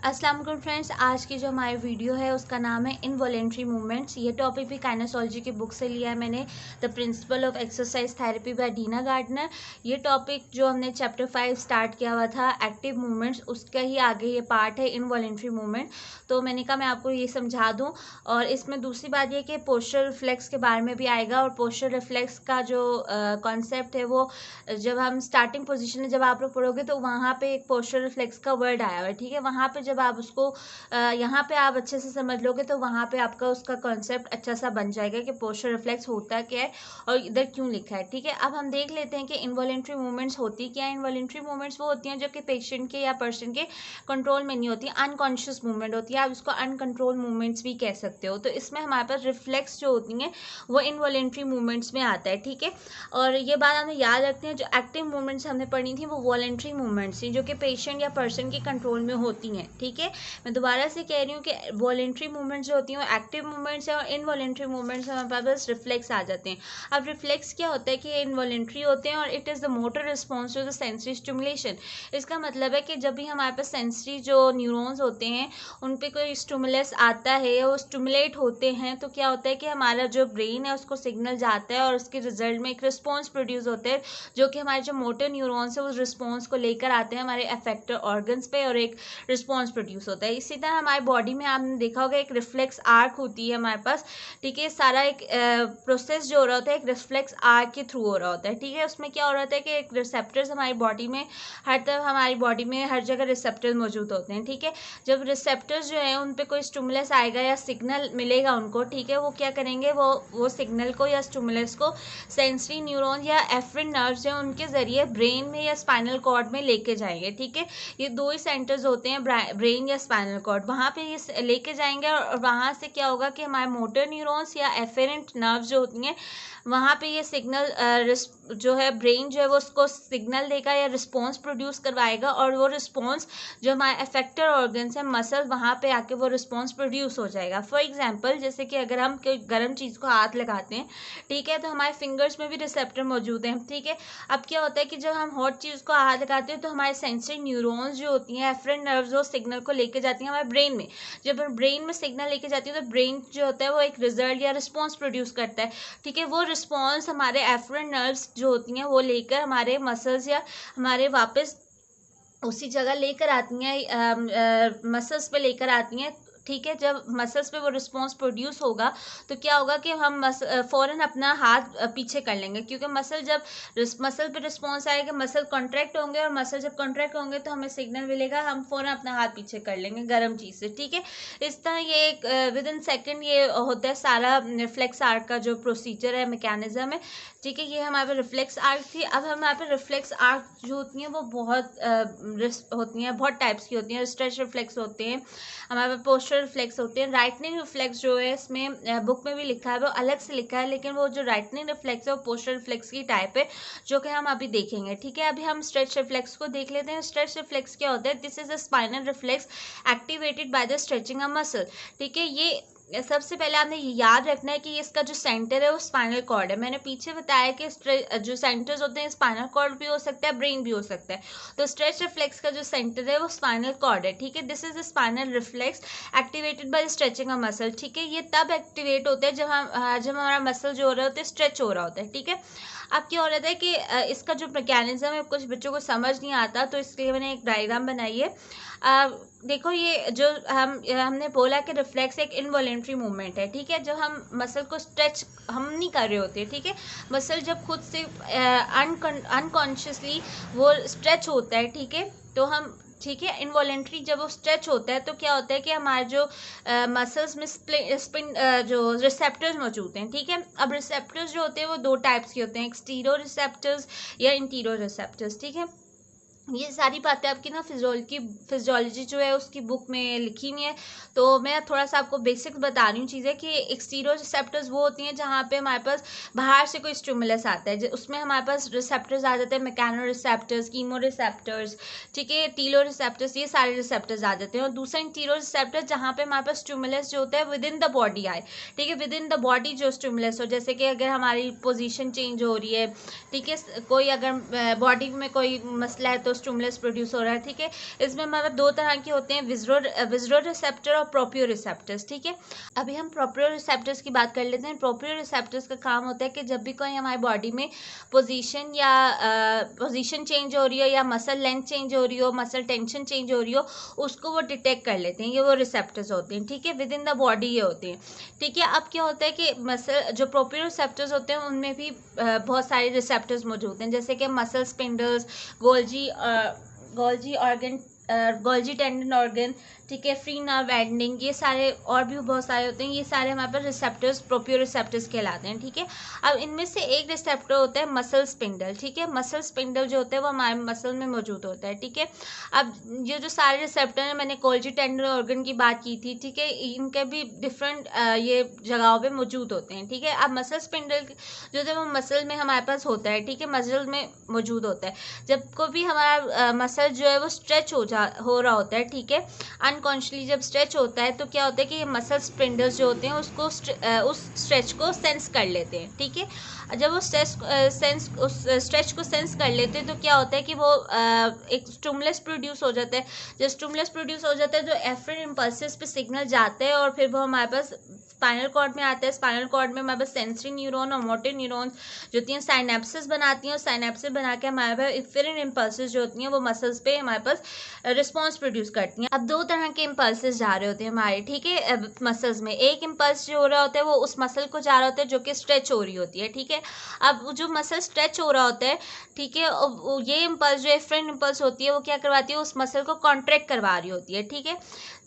अस्सलाम वालेकुम फ्रेंड्स, आज की जो हमारी वीडियो है उसका नाम है इनवॉलेंट्री मूवमेंट्स। ये टॉपिक भी काइनेसोलॉजी की बुक से लिया है मैंने, the principle of exercise therapy by Dena Gardner. ये टॉपिक जो हमने चैप्टर 5 स्टार्ट किया हुआ था एक्टिव मूवमेंट्स, उसका ही आगे ये पार्ट है इनवॉलेंट्री मूवमेंट। तो मैंने कहा मैं आपको ये समझा दूँ। और इसमें दूसरी बात ये कि पोस्चर रिफ्लेक्स के बारे में भी आएगा। और पोस्चर रिफ्लेक्स का जो कॉन्सेप्ट है वो जब हम स्टार्टिंग पोजीशन में जब आप लोग पढ़ोगे तो वहाँ पे एक पोस्चर रिफ्लेक्स का वर्ड आया हुआ है, ठीक है। वहाँ पे जब आप उसको यहाँ पे आप अच्छे से समझ लोगे तो वहाँ पे आपका उसका कॉन्सेप्ट अच्छा सा बन जाएगा कि पोस्चर रिफ्लेक्स होता क्या है और इधर क्यों लिखा है, ठीक है। अब हम देख लेते हैं कि इनवॉलेंट्री मूवमेंट्स होती क्या है। इनवॉलेंट्री मूवमेंट्स वो होती हैं जो कि पेशेंट के या पर्सन के कंट्रोल में नहीं होती, अनकॉन्शियस मूवमेंट होती है। आप इसको अनकंट्रोल मूवमेंट्स भी कह सकते हो। तो इसमें हमारे पास रिफ्लेक्स जो होती हैं वो इनवॉलेंट्री मूवमेंट्स में आता है, ठीक है। और ये बात हमें याद रखते हैं, जो एक्टिव मूवमेंट्स हमने पढ़ी थी वो वॉलेंट्री मूवमेंट्स थी जो कि पेशेंट या पर्सन के कंट्रोल में होती हैं, ठीक है। मैं दोबारा से कह रही हूँ कि वॉलेंट्री मूवमेंट्स जो होती हैं वो एक्टिव मूवमेंट्स है और इनवॉलेंट्री मूवमेंट्स हमारे पास रिफ्लेक्स आ जाते हैं। अब रिफ्लेक्स क्या होता है कि ये इनवॉलेंट्री होते हैं और it is the motor response to the sensory stimulation. इसका मतलब है कि जब भी हमारे पास सेंसरी जो न्यूरॉन्स होते हैं उन पे कोई स्टिमुलस आता है, वो स्टिमुलेट होते हैं, तो क्या होता है कि हमारा जो ब्रेन है उसको सिग्नल जाता है और उसके रिजल्ट में एक रिस्पॉन्स प्रोड्यूस होता है जो कि हमारे जो मोटर न्यूरॉन्स है उस रिस्पॉन्स को लेकर आते हैं हमारे अफेक्टर ऑर्गन्स पे और एक रिस्पॉन्स प्रोड्यूस होता है। इसी तरह हमारी बॉडी में आपने देखा होगा एक रिफ्लेक्स आर्क होती है हमारे पास, ठीक है। सारा एक प्रोसेस जो हो रहा होता है एक रिफ्लेक्स आर्क के थ्रू हो रहा होता है, ठीक है। उसमें क्या हो रहा होता है कि एक रिसेप्टर्स हमारी बॉडी में हर तरफ हमारी बॉडी में हर जगह रिसेप्टर्स मौजूद होते हैं, ठीक है। जब रिसेप्टर्स जो है उन पे कोई स्टिमुलस आएगा या सिग्नल मिलेगा उनको, ठीक है, वो क्या करेंगे, वो सिग्नल को या स्टिमुलस को सेंसरी न्यूरॉन या एफरेंट नर्व्स हैं उनके जरिए ब्रेन में या स्पाइनल कॉर्ड में लेके जाएंगे, ठीक है। ये दो ही सेंटर्स होते हैं, ब्रेन या स्पाइनल कॉर्ड, वहाँ पे ये लेके जाएंगे और वहाँ से क्या होगा कि हमारे मोटर न्यूरॉन्स या एफरेंट नर्व्स जो होती हैं वहाँ पे ये सिग्नल जो है ब्रेन जो है वो उसको सिग्नल देगा या रिस्पॉन्स प्रोड्यूस करवाएगा और वो रिस्पॉन्स जो हमारे अफेक्टर ऑर्गन्स हैं मसल वहाँ पे आके वो रिस्पॉन्स प्रोड्यूस हो जाएगा। फॉर एग्जांपल जैसे कि अगर हम कोई गर्म चीज़ को हाथ लगाते हैं, ठीक है, तो हमारे फिंगर्स में भी रिसेप्टर मौजूद हैं, ठीक है। अब क्या होता है कि जब हम हॉट चीज़ को हाथ लगाते हैं तो हमारे सेंसरी न्यूरॉन्स जो होती हैं एफरेंट नर्व्स वो सिग्नल को लेके जाती हैं हमारे ब्रेन में। जब ब्रेन में सिग्नल लेके जाती है तो ब्रेन जो होता है वो एक रिजल्ट या रिस्पॉन्स प्रोड्यूस करता है, ठीक है। वो रिस्पॉन्स हमारे एफरेंट नर्व्स जो होती हैं वो लेकर हमारे मसल्स या हमारे वापस उसी जगह लेकर आती हैं, मसल्स पे लेकर आती हैं, ठीक है। जब मसल्स पे वो रिस्पॉन्स प्रोड्यूस होगा तो क्या होगा कि हम फ़ौरन अपना हाथ पीछे कर लेंगे, क्योंकि मसल पे रिस्पॉन्स आएगा, मसल कॉन्ट्रैक्ट होंगे और मसल जब कॉन्ट्रैक्ट होंगे तो हमें सिग्नल मिलेगा, हम फ़ौरन अपना हाथ पीछे कर लेंगे गर्म चीज़ से, ठीक है। इस तरह ये एक विद इन सेकेंड ये होता है सारा रिफ्लेक्स आर्क का जो प्रोसीजर है, मैकेनिज्म है, ठीक है। ये हमारे पे रिफ्लेक्स आर्क थी। अब हमारे पे रिफ्लेक्स आर्क जो होती हैं वो बहुत होती हैं, बहुत टाइप्स की होती हैं। स्ट्रेच रिफ्लेक्स होते हैं, हमारे पे पोस्चर रिफ्लेक्स होते हैं। राइटनिंग रिफ्लेक्स जो है इसमें बुक में भी लिखा है, वो अलग से लिखा है, लेकिन वो जो राइटनिंग रिफ्लेक्स है वो पोस्चर रिफ्लेक्स की टाइप है जो कि हम अभी देखेंगे, ठीक है। अभी हम स्ट्रेच रिफ्लेक्स को देख लेते हैं। स्ट्रेच रिफ्लेक्स क्या होता है? This is a spinal reflex activated by the stretching a muscle, ठीक है। ये सबसे पहले आपने याद रखना है कि इसका जो सेंटर है वो स्पाइनल कॉर्ड है। मैंने पीछे बताया कि जो सेंटर्स होते हैं स्पाइनल कॉर्ड भी हो सकता है, ब्रेन भी हो सकता है। तो स्ट्रेच रिफ्लेक्स का जो सेंटर है वो स्पाइनल कॉर्ड है, ठीक है। This is the spinal reflex activated by stretching a muscle, ठीक है। ये तब एक्टिवेट होता है जब हमारा मसल जो हो रहा होता है स्ट्रेच हो रहा होता है, ठीक है। अब क्या हो रहा था कि इसका जो मैकेनिज्म है कुछ बच्चों को समझ नहीं आता, तो इसके लिए मैंने एक डायग्राम बनाई है। देखो ये जो हमने बोला कि रिफ्लेक्स एक इनवॉलेंट्री मूवमेंट है, ठीक है। जब हम मसल को स्ट्रेच हम नहीं कर रहे होते, ठीक है, मसल जब खुद से अनकॉन्शियसली वो स्ट्रेच होता है, ठीक है, तो हम, ठीक है, इनवॉलेंट्री जब वो स्ट्रेच होता है तो क्या होता है कि हमारे जो मसल्स में स्पिन जो रिसेप्टर्स मौजूद हैं, ठीक है। अब रिसेप्टर्स जो होते हैं वो दो टाइप्स के होते हैं, एक्सटीरियर रिसेप्टर्स या इंटीरियर रिसेप्टर्स, ठीक है। ये सारी बातें आपकी ना फिजियोलॉजी जो है उसकी बुक में लिखी हुई है, तो मैं थोड़ा सा आपको बेसिक्स बता रही हूँ चीज़ें कि एक्सटीरियर रिसेप्टर्स वो होती हैं जहाँ पे हमारे पास बाहर से कोई स्टिमुलस आता है, उसमें हमारे पास रिसेप्टर्स आ जाते हैं, मैकेनो रिसेप्टर्स, कीमो रिसेप्टर्स, ठीक है, टीलो रिसेप्टर्स, ये सारे रिसेप्टर्स आ जाते हैं। और दूसरा इंटीरियर रिसेप्टर जहाँ पे हमारे पास स्टिमुलस जो होता है विद इन द बॉडी आए, ठीक है, विद इन द बॉडी जो स्टिमुलस हो, जैसे कि अगर हमारी पोजिशन चेंज हो रही है, ठीक है, कोई अगर बॉडी में कोई मसला है तो स्टिमुलस प्रोड्यूस हो रहा है, ठीक है। इसमें हमारे दो तरह के होते हैं, विजुअल रिसेप्टर और प्रोप्रियो रिसेप्टर्स, ठीक है। अभी हम प्रोप्रियो रिसेप्टर्स की बात कर लेते हैं। प्रोप्रियो रिसेप्टर्स का काम होता है कि जब भी कोई हमारी बॉडी में पोजीशन चेंज हो रही हो या मसल लेंथ चेंज हो रही हो, मसल टेंशन चेंज हो रही हो, उसको वो डिटेक्ट कर लेते हैं। ये वो रिसेप्टर्स होते हैं, ठीक है, विद इन द बॉडी ये होते हैं, ठीक है। अब क्या होता है कि मसल जो प्रोप्रियो रिसेप्टर्स होते हैं उनमें भी बहुत सारे रिसेप्टर्स मौजूद हैं, जैसे कि muscle spindles, Golgi tendon organ, ठीक है, फ्री नर्व एंडिंग, ये सारे और भी बहुत सारे होते हैं। ये सारे हमारे पास रिसेप्टर्स प्रोप्रियो रिसेप्टर्स कहलाते हैं, ठीक है। अब इनमें से एक रिसेप्टर होता है मसल स्पिंडल, ठीक है। मसल स्पिंडल जो होता है वो हमारे मसल में मौजूद होता है, ठीक है। अब ये जो सारे रिसेप्टर हैं, मैंने गोल्जी टेंडन ऑर्गन की बात की थी, ठीक है, इनके भी डिफरेंट ये जगहों पे मौजूद होते हैं, ठीक है। अब मसल स्पिंडल जो है वो मसल में हमारे पास होता है, ठीक है, मसल में मौजूद होता है। जब को भी हमारा मसल जो है वो स्ट्रेच हो रहा होता है, ठीक है, अनकॉन्शियसली जब स्ट्रेच होता है तो क्या होता है कि ये मसल स्पिंडल्स जो होते हैं उसको उस स्ट्रेच को सेंस कर लेते हैं, ठीक है। जब वो उस स्ट्रेच को सेंस कर लेते हैं तो क्या होता है कि वो एक स्टिमुलस प्रोड्यूस हो जाता है। जब स्टिमुलस प्रोड्यूस हो जाता है तो एफरेंट इम्पल्सेस पे सिग्नल जाते हैं और फिर वो हमारे पास स्पाइनल कॉर्ड में आता है। स्पाइनल कॉर्ड में हमारे पास सेंसरी न्यूरॉन और मोटर न्यूरॉन्स जो होती हैं साइनेप्सिस बनाती हैं, और साइनेप्सिस बना के हमारे पास एफरेंट इम्पल्सेस जो होती हैं वो मसल्स पे हमारे पास रिस्पॉन्स प्रोड्यूस करती हैं। अब दो तरह के इम्पल्सेस जा रहे होते हैं हमारे, ठीक है, मसल्स में। एक इम्पल्स जो हो रहा होता है वो उस मसल को जा रहा होता है जो कि स्ट्रेच हो रही होती है, ठीक है। अब जो मसल स्ट्रेच हो रहा होता है, ठीक है, ये इम्पल्स जो एफरेंट इम्पल्स होती है वो क्या करवाती है, उस मसल को कॉन्ट्रैक्ट करवा रही होती है, ठीक है,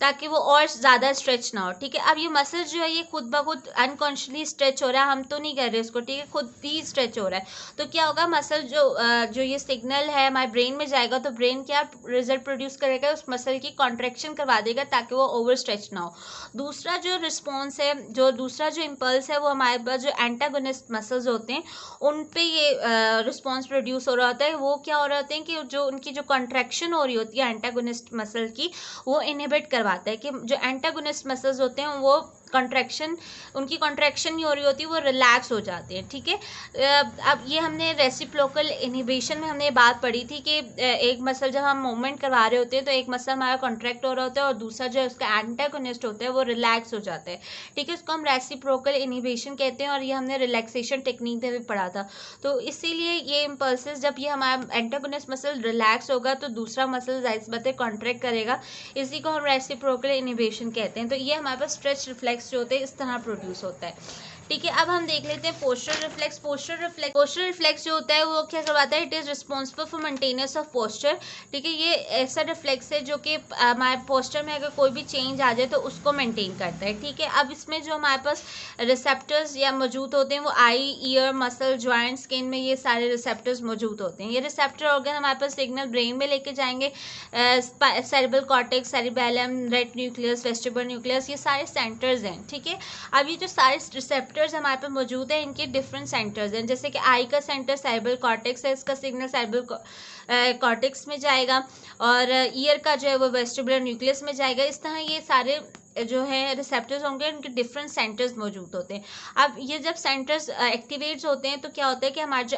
ताकि वो और ज़्यादा स्ट्रेच ना हो, ठीक है। अब ये मसल जो है ये खुद ब खुद अनकॉन्शियसली स्ट्रेच हो रहा है, हम तो नहीं कर रहे इसको, ठीक है, खुद ही स्ट्रेच हो रहा है। तो क्या होगा, मसल जो ये सिग्नल है हमारे ब्रेन में जाएगा तो ब्रेन क्या रिजल्ट प्रोड्यूस करेगा, उस मसल की कॉन्ट्रैक्शन करवा देगा ताकि वो ओवर स्ट्रेच ना हो। दूसरा जो रिस्पॉन्स है, दूसरा जो इम्पल्स है वो हमारे पास जो एंटागोनिस्ट मसल्स होते हैं उन पे ये रिस्पॉन्स प्रोड्यूस हो रहा होता है। वो क्या हो रहे होते हैं कि जो उनकी जो कॉन्ट्रैक्शन हो रही होती है एंटागोनिस्ट मसल की, वो इनहिबिट करवाता है कि जो एंटागोनिस्ट मसल्स होते हैं वो उनकी कॉन्ट्रैक्शन नहीं हो रही होती, वो रिलैक्स हो जाते हैं, ठीक है। अब ये हमने रेसिप्रोकल इनहिबिशन में हमने बात पढ़ी थी कि एक मसल जब हम मूवमेंट करवा रहे होते हैं तो एक मसल हमारा कॉन्ट्रैक्ट हो रहा होता है और दूसरा जो है उसका एंटागोनिस्ट होता है वो रिलैक्स हो जाता है, ठीक है। इसको हम रेसिप्रोकल इनहिबिशन कहते हैं और ये हमने रिलैक्सेशन टेक्निक में भी पढ़ा था। तो इसीलिए ये इम्पल्सेस जब ये हमारा एंटागोनिस्ट मसल रिलैक्स होगा तो दूसरा मसल जाहिर सी बात है कॉन्ट्रैक्ट करेगा, इसी को हम रेसिप्रोकल इनहिबिशन कहते हैं। तो ये हमारे पास स्ट्रेच रिफ्लेक्स जो होते हैं इस तरह प्रोड्यूस होता है, ठीक है। अब हम देख लेते हैं पोस्चर रिफ्लेक्स। पोस्चर रिफ्लेक्स जो होता है वो क्या करवाता है, it is responsible for maintenance of posture, ठीक है। ये ऐसा रिफ्लेक्स है जो कि हमारे पोस्चर में अगर कोई भी चेंज आ जाए तो उसको मेंटेन करता है, ठीक है। अब इसमें जो हमारे पास रिसेप्टर्स या मौजूद होते हैं वो आई, ईयर, मसल, ज्वाइंट, स्किन में ये सारे रिसेप्टर्स मौजूद होते हैं। ये रिसेप्टर ऑर्गन हमारे पास सिग्नल ब्रेन में लेके जाएंगे, cerebral cortex, cerebellum, rate nucleus, vestibular nucleus, ये सारे सेंटर्स हैं, ठीक है। अब ये जो सारे रिसेप्टर्स हमारे पास मौजूद है इनके डिफरेंट सेंटर्स हैं, जैसे कि आई का सेंटर सेरेब्रल कॉर्टेक्स है, इसका सिग्नल सेरेब्रल कॉर्टेक्स में जाएगा, और ईयर का जो है वो वेस्टिबुलर न्यूक्लियस में जाएगा। इस तरह ये सारे जो है रिसेप्टर्स होंगे उनके डिफरेंट सेंटर्स मौजूद होते हैं। अब ये जब सेंटर्स एक्टिवेट्स होते हैं तो क्या होता है कि हमारे जो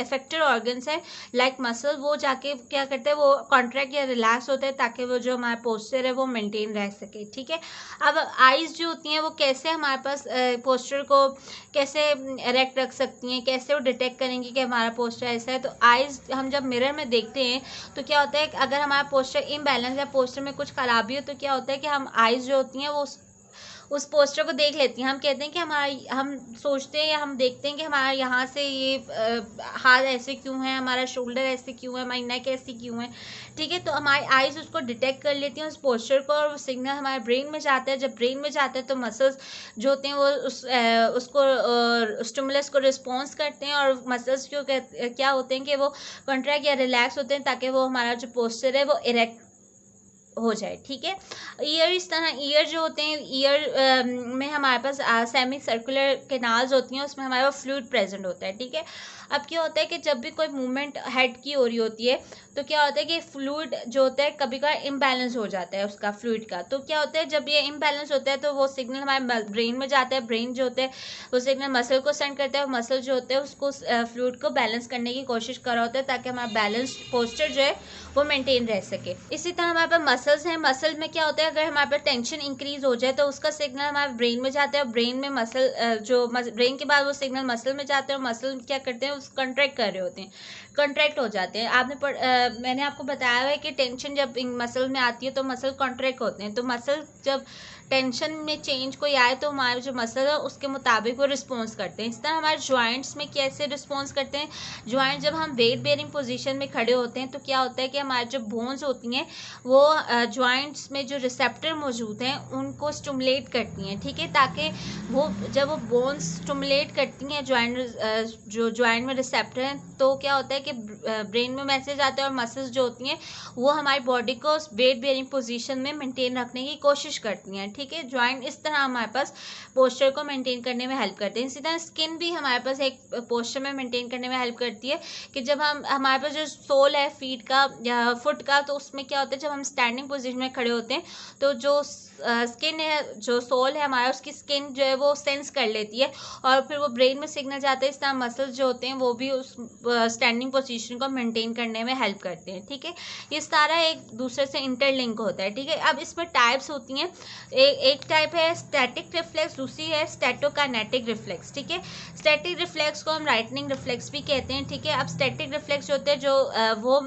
एफेक्टर ऑर्गन्स है लाइक मसल वो जाके क्या करते हैं, वो कॉन्ट्रैक्ट या रिलैक्स होते हैं ताकि वो जो हमारा पोस्चर है वो मेंटेन रह सके, ठीक है। अब आइज़ जो होती हैं वो कैसे हमारे पास पोस्चर को कैसे एरेक्ट रख सकती हैं, कैसे वो डिटेक्ट करेंगी कि हमारा पोस्चर ऐसा है। तो आइज़ हम जब मिरर में देखते हैं तो क्या होता है कि अगर हमारा पोस्चर इम्बैलेंस या पोस्चर में कुछ खराबी हो तो क्या होता है कि हम आइज़ जो होती हैं वो उस पोस्चर को देख लेती हैं। हम कहते हैं कि हम सोचते हैं या हम देखते हैं कि हमारा यहाँ से ये हाथ ऐसे क्यों है, हमारा शोल्डर ऐसे क्यों है, हमारी नेक ऐसी क्यों है, ठीक है। तो हमारी आइज़ उसको डिटेक्ट कर लेती हैं उस पोस्चर को, और वो सिग्नल हमारे ब्रेन में जाता है। जब ब्रेन में जाता है तो मसल्स जो होते हैं वो उसको स्टिमुलस को रिस्पॉन्स करते हैं, और मसल्स जो क्या होते हैं कि वो कॉन्ट्रैक्ट या रिलैक्स होते हैं ताकि वो हमारा जो पोस्चर है वो इरेक्ट हो जाए, ठीक है। ईयर इस तरह, ईयर जो होते हैं, ईयर में हमारे पास सेमी सर्कुलर कैनाल्स होती हैं, उसमें हमारे पास फ्लूइड प्रेजेंट होता है, ठीक है। अब क्या होता है कि जब भी कोई मूवमेंट हेड की हो रही होती है तो क्या होता है कि फ्लूइड जो होता है कभी कभार इम्बैलेंस हो जाता है उसका, फ्लूइड का। तो क्या होता है जब ये इम्बैलेंस होता है तो वो सिग्नल हमारे ब्रेन में जाता है, ब्रेन जो होता है वो सिग्नल मसल को सेंड करता है, मसल जो होते हैं उसको फ्लूइड को बैलेंस करने की कोशिश कर रहा होता है ताकि हमारा बैलेंस पोस्चर जो है वो मेंटेन रह सके। इसी तरह हमारे पास मसल्स हैं, मसल में क्या होता है अगर हमारे पास टेंशन इंक्रीज हो जाए तो उसका सिग्नल हमारे ब्रेन में जाता है, ब्रेन में मसल जो ब्रेन के बाद वो सिग्नल मसल में जाते हैं और मसल क्या करते हैं उस कंट्रैक्ट कर रहे होते हैं, कंट्रैक्ट हो जाते हैं। मैंने आपको बताया है कि टेंशन जब मसल में आती है तो मसल कॉन्ट्रैक्ट होते हैं, तो मसल जब टेंशन में चेंज कोई आए तो हमारे जो मसल है उसके मुताबिक वो रिस्पॉन्स करते हैं। इस तरह हमारे जॉइंट्स में कैसे रिस्पॉन्स करते हैं, जॉइंट जब हम वेट बेयरिंग पोजीशन में खड़े होते हैं तो क्या होता है कि हमारी जो बोन्स होती हैं वो जॉइंट्स में जो रिसेप्टर मौजूद हैं उनको स्टिमुलेट करती हैं, ठीक है, ताकि वो जब वो बोन्स स्टिमुलेट करती हैं जो जॉइंट में रिसेप्टर हैं तो क्या होता है कि ब्रेन में मैसेज आता है और मसल्स जो होती हैं वो हमारी बॉडी को वेट बेयरिंग पोजीशन में मेंटेन रखने की कोशिश करती हैं, ठीक है। जॉइंट इस तरह हमारे पास पोस्चर को मेंटेन करने में हेल्प करते हैं। इसी तरह स्किन भी हमारे पास एक पोस्चर में मेंटेन करने में हेल्प करती है कि जब हमारे पास जो सोल है फीट का या फुट का, तो उसमें क्या होता है जब हम स्टैंडिंग पोजीशन में खड़े होते हैं तो जो स्किन है, जो सोल है हमारा, उसकी स्किन जो है वो सेंस कर लेती है और फिर वो ब्रेन में सिग्नल जाता है। इस तरह मसल्स जो होते हैं वो भी उस स्टैंडिंग पोजीशन को मेंटेन करने में हेल्प करते हैं, ठीक है। ये सारा एक दूसरे से इंटरलिंक होता है, ठीक है। अब इसमें टाइप्स होती हैं, एक टाइप है स्टैटिक रिफ्लेक्स, दूसरी है स्टैटोकाइनेटिक रिफ्लेक्स, ठीक है। स्टैटिक रिफ्लेक्स को हम राइटनिंग रिफ्लेक्स भी कहते हैं, ठीक है। अब स्टैटिक रिफ्लेक्स होते हैं वो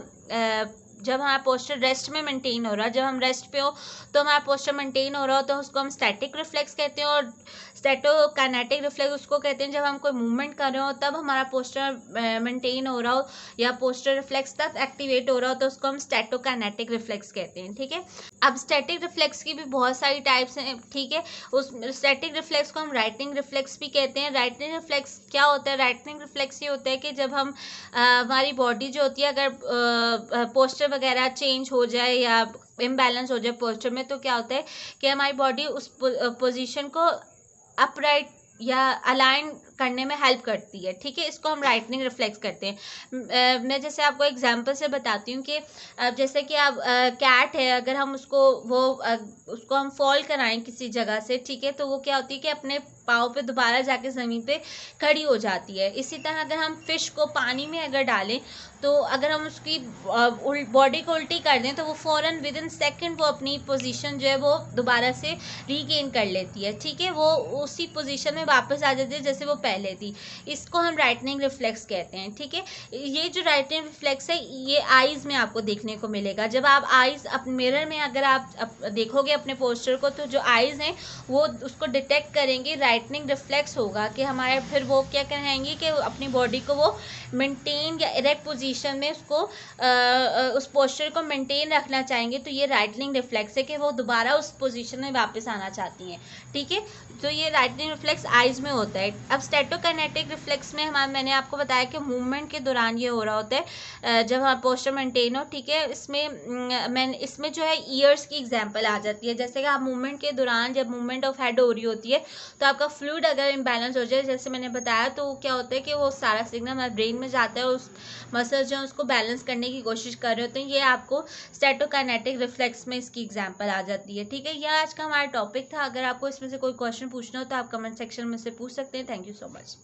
जब हमारा पोस्चर रेस्ट में मेंटेन हो रहा है, जब हम रेस्ट पे हो तो हमारा पोस्चर मेंटेन हो रहा हो तो उसको हम स्टैटिक रिफ्लेक्स कहते हैं, और स्टैटोकाइनेटिक रिफ्लेक्स उसको कहते हैं जब हम कोई मूवमेंट कर रहे हो तब हमारा पोस्चर मेंटेन हो रहा हो या पोस्चर रिफ्लेक्स तब एक्टिवेट हो रहा हो तो उसको हम स्टैटोकाइनेटिक रिफ्लेक्स कहते हैं, ठीक है। अब स्टैटिक रिफ्लेक्स की भी बहुत सारी टाइप्स हैं, ठीक है। उस स्टैटिक रिफ्लेक्स को हम राइटनिंग रिफ्लेक्स भी कहते हैं। राइटनिंग रिफ्लेक्स क्या होता है, राइटनिंग रिफ्लेक्स ये होता है कि जब हम हमारी बॉडी जो होती है अगर पोस्चर वगैरह चेंज हो जाए या इम्बैलेंस हो जाए पोस्चर में तो क्या होता है कि हमारी बॉडी उस पोजीशन को अपराइट या अलाइन करने में हेल्प करती है, ठीक है। इसको हम राइटनिंग रिफ्लेक्स करते हैं। मैं जैसे आपको एग्जांपल से बताती हूँ कि जैसे कि आप कैट है, अगर हम उसको हम फॉल कराएं किसी जगह से, ठीक है, तो वो क्या होती है कि अपने पाँव पे दोबारा जाके ज़मीन पे खड़ी हो जाती है। इसी तरह अगर हम फिश को पानी में अगर डालें तो अगर हम उसकी बॉडी को उल्टी कर दें तो वो फ़ौरन विद इन सेकेंड वो अपनी पोजीशन जो है वो दोबारा से रीगेन कर लेती है, ठीक है। वो उसी पोजीशन में वापस आ जाती है जैसे वो पहले थी। इसको हम राइटनिंग रिफ्लेक्स कहते हैं, ठीक है। ये जो राइटनिंग रिफ्लेक्स है ये आईज में आपको देखने को मिलेगा। जब आप आईज अपने मिरर में अगर आप देखोगे अपने पोस्चर को तो जो आईज हैं वो उसको डिटेक्ट करेंगे, राइटनिंग रिफ्लेक्स होगा कि हमारे फिर वो क्या कहेंगे कि अपनी बॉडी को वो मेंटेन या इरेक्ट पोजीशन में उसको उस पोस्चर को मेंटेन रखना चाहेंगे, तो ये राइटनिंग रिफ्लेक्स है कि वो दोबारा उस पोजीशन में वापस आना चाहती हैं, ठीक है। तो ये राइटनिंग रिफ्लेक्स आइज में होता है। अब स्टैटोकाइनेटिक रिफ्लेक्स में मैंने आपको बताया कि मूवमेंट के दौरान ये हो रहा होता है जब हमारा पोस्चर मेंटेन हो, ठीक है। इसमें जो है ईयर्स की एग्जांपल आ जाती है, जैसे कि आप मूवमेंट के दौरान जब मूवमेंट ऑफ हेड हो रही होती है तो आपका फ्लूइड अगर इम्बैलेंस हो जाए जैसे मैंने बताया तो क्या होता है कि वो सारा सिग्नल हमारे ब्रेन में जाता है, उस मसल्स जो है उसको बैलेंस करने की कोशिश कर रहे होते हैं। ये आपको स्टैटोकाइनेटिक रिफ्लेक्स में इसकी एग्जांपल आ जाती है, ठीक है। यह आज का हमारा टॉपिक था। अगर आपको इसमें से कोई क्वेश्चन पूछना हो तो आप कमेंट सेक्शन में से पूछ सकते हैं। Thank you so much.